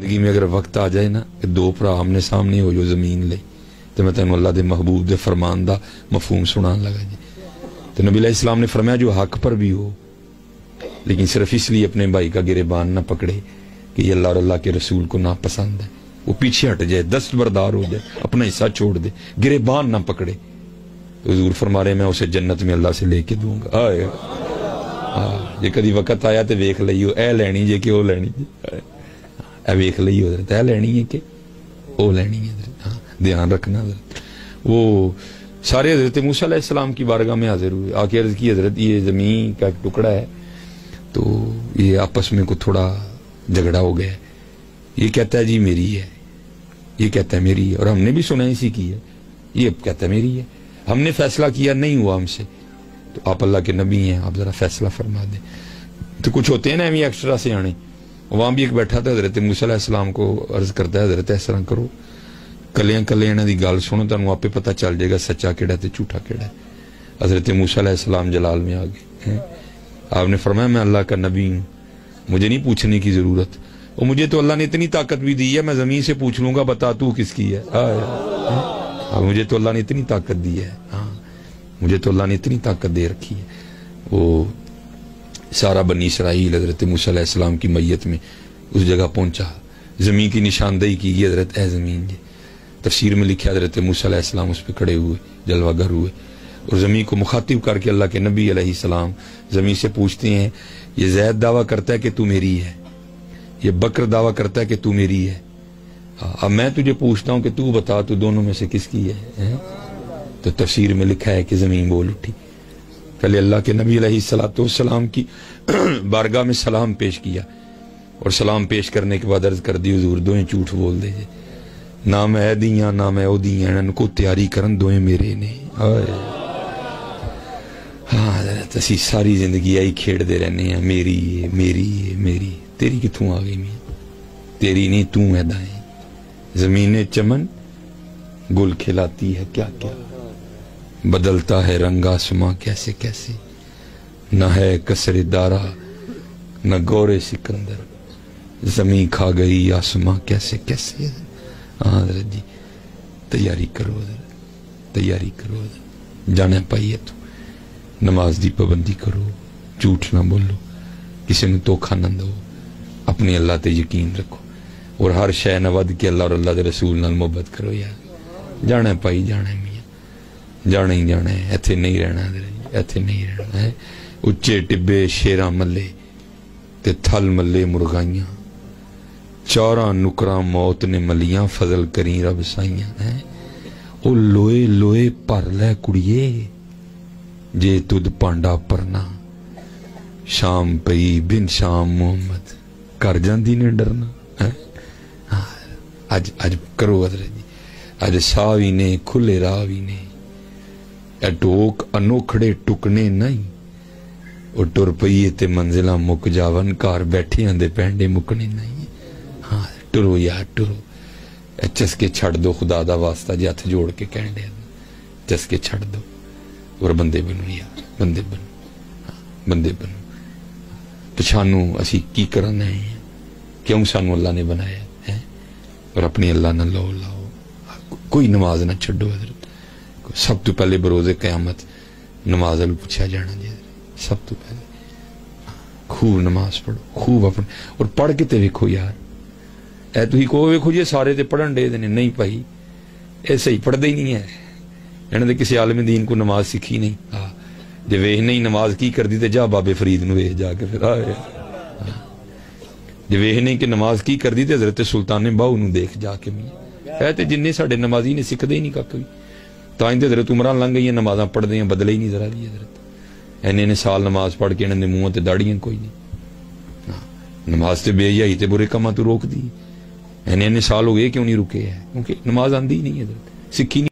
زندگی میں اگر وقت آ جائے نا کہ دو بھرا آمنے سامنے ہو جو زمین لے تو میں تینوں اللہ دے محبوب دے فرمان دا مفہوم سنان لگا جی. تو نبی علیہ السلام نے فرمایا جو حق پر بھی ہو لیکن صرف اس لیے اپنے بھائی کا گریبان نہ پکڑے کہ یہ اللہ اور اللہ کے رسول کو ناپسند ہے، وہ پیچھے ہٹ جائے، دستبردار ہو جائے، اپنا حصہ چھوڑ دے، گریبان نہ پکڑے. حضور فرما رہے میں اسے جنت میں اللہ سے لے کے دوں گا. جے کدی وقت آیا تو ویکھ لئیو اے لینی جے کہ او لینی جے، اے ویکھ لئیو حضرت اے لینی ہے کہ او لینی ہے حضرت. دھیان رکھنا حضرت. وہ سارے حضرت موسیٰ علیہ السلام کی بارگاہ میں حاضر ہوئے، آ کے عرض کی حضرت یہ زمین کا ایک ٹکڑا ہے تو یہ آپس میں کو تھوڑا جھگڑا ہو گیا ہے، یہ کہتا ہے جی میری ہے، یہ کہتا ہے میری ہے، اور ہم نے بھی سنا اسی کی ہے، یہ کہتا ہے میری ہے، ہم نے فیصلہ کیا نہیں ہوا ہم سے، تو آپ اللہ کے نبی ہیں، آپ ذرا فیصلہ فرما دیں. تو کچھ ہوتے ہیں نا ہمیں ایکسٹرا سے آنے. وہاں بھی ایک بیٹھا تھا حضرت موسیٰ علیہ السلام کو عرض کرتا ہے حضرت اس طرح کرو کلیاں کلے انہاں دی گل سنو تانوں آپے پتہ چل جائے گا سچا کیڑا تے جھوٹا کیڑا ہے. حضرت موسیٰ علیہ السلام جلال میں آ گئے. آپ نے فرمایا میں اللہ کا نبی ہوں، مجھے نہیں پوچھنے کی ضرورت، اور مجھے تو اللہ نے اتنی طاقت بھی دی ہے میں زمین سے پوچھ لوں گا بتا تو کس کی ہے. مجھے تو اللہ نے اتنی طاقت دی ہے، مجھے تو اللہ نے اتنی طاقت دے رکھی ہے. وہ سارا بنی اسرائیل حضرت موسیٰ علیہ السلام کی میت میں اس جگہ پہنچا، زمین کی نشاندہی کی یہ حضرت اے زمین جی. تفسیر میں لکھا حضرت موسیٰ علیہ السلام اس پہ کھڑے ہوئے جلوہ گر ہوئے اور زمین کو مخاطب کر کے اللہ کے نبی علیہ السلام زمین سے پوچھتے ہیں یہ زید دعویٰ کرتا ہے کہ تو میری ہے، یہ بکر دعویٰ کرتا ہے کہ تو میری ہے، اب میں تجھے پوچھتا ہوں کہ تو بتا تو دونوں میں سے کس کی ہے. تو تفسیر میں لکھا ہے کہ زمین بول اٹھی. پہلے اللہ کے نبی علیہ السلام کی بارگاہ میں سلام پیش کیا اور سلام پیش کرنے کے بعد عرض کر دی حضور دوئیں جھوٹ بول دے جے، نہ میں دیاں نہ میں او دیاں، انہوں کو تیاری کرن دوئیں میرے نے. حضرت اسی ساری زندگی آئی کھیڑ دے رہنے ہیں میری ہے میری ہے میری. تیری کتھوں آ گئی میں تیری نہیں تو ہے دائیں. زمین چمن گل کھلاتی ہے کیا کیا، بدلتا ہے رنگ آسماں کیسے کیسے، نہ ہے کسر دارا نہ گورے سکندر، زمین کھا گئی آسماں کیسے کیسے. حضرت جی تیاری کرو حضرت، تیاری کرو حضرت. جانا پائیے تو نماز دی پابندی کرو، جھوٹ نہ بولو، کسی نے دھوکھا نہ دو، اپنے اللہ تے یقین رکھو اور ہر شے نہ ود کے اللہ اور اللہ دے رسول نال محبت کرو. یار جانا ہے پائی، جانا ہے میاں، جانا ہی جانا ہے، ایتھے نہیں رہنا، ایتھے نہیں رہنا ہے. اچے ٹبے شیراں ملے تے تھل ملے مرغائیاں، چوراں نکراں موت نے ملیاں، فضل کریں رب سائیاں. او لوئے لوئے پر لے کڑیے جے تد پانڈا پرنا، شام پئی بن شام محمد کر جاندی نے ڈرنا. اج کرو حضرت جی، اج ساوی نے کھلے راوی نے، اے ٹوک انوکھڑے ٹکنے نہیں، او ٹر پئیے تے منزلہ مک جاون کار بیٹھے اندے پینڈے مکنے نہیں. ٹرو یار ٹرو، چسکے چھڑ دو خدا دا واسطہ جی ہاتھ جوڑ کے کہن دے، چسکے چھڑ دو اور بندے بنو یار، بندے بنو، بندے بنو. پچھانو اسی کی کرنا ہے، کیوں سانو اللہ نے بنایا ہے، اور اپنی اللہ نہ لو لاؤ. کوئی نماز نہ چھڑو حضرت. سب تو پہلے بروز قیامت نماز اللہ پوچھا جانا جی حضرت. سب تو پہلے خوب نماز پڑھو، خوب اپنے، اور پڑھ کے تے ویکھو یار. اے تو ہی کو ویکھو جی سارے تے پڑھن دے دینے نہیں پائی، ایسے ہی پڑھ دے ہی نہیں ہے. انہوں نے کسی عالم دین کو نماز سکھی نہیں. جے ویہ نہیں نماز کی کر دی تے جا بابے فرید نو ویہ جا کے پھر آئے. جے ویہ نہیں کہ نماز کی کر دی تے حضرت سلطان باؤ نو دیکھ جا کے میاں. اے تے جننے ساڑے نمازی نے سکھ دے ہی نہیں کہا کوئی. تائیں تے حضرت عمران لنگ گئی ہیں نمازاں پڑھ دیں بدلے ہی نہیں ذرا دی حضرت. انہیں سال نماز پڑھ کے انہوں نے منہ تے داڑیاں کوئی نہیں. نماز تے بے حیائی تے برے کماں تو روک دی. انہیں سال ہو گئے کیوں نہیں رکے ہے، کیونکہ نماز آندی ہی نہیں حضرت، سکھی نہیں.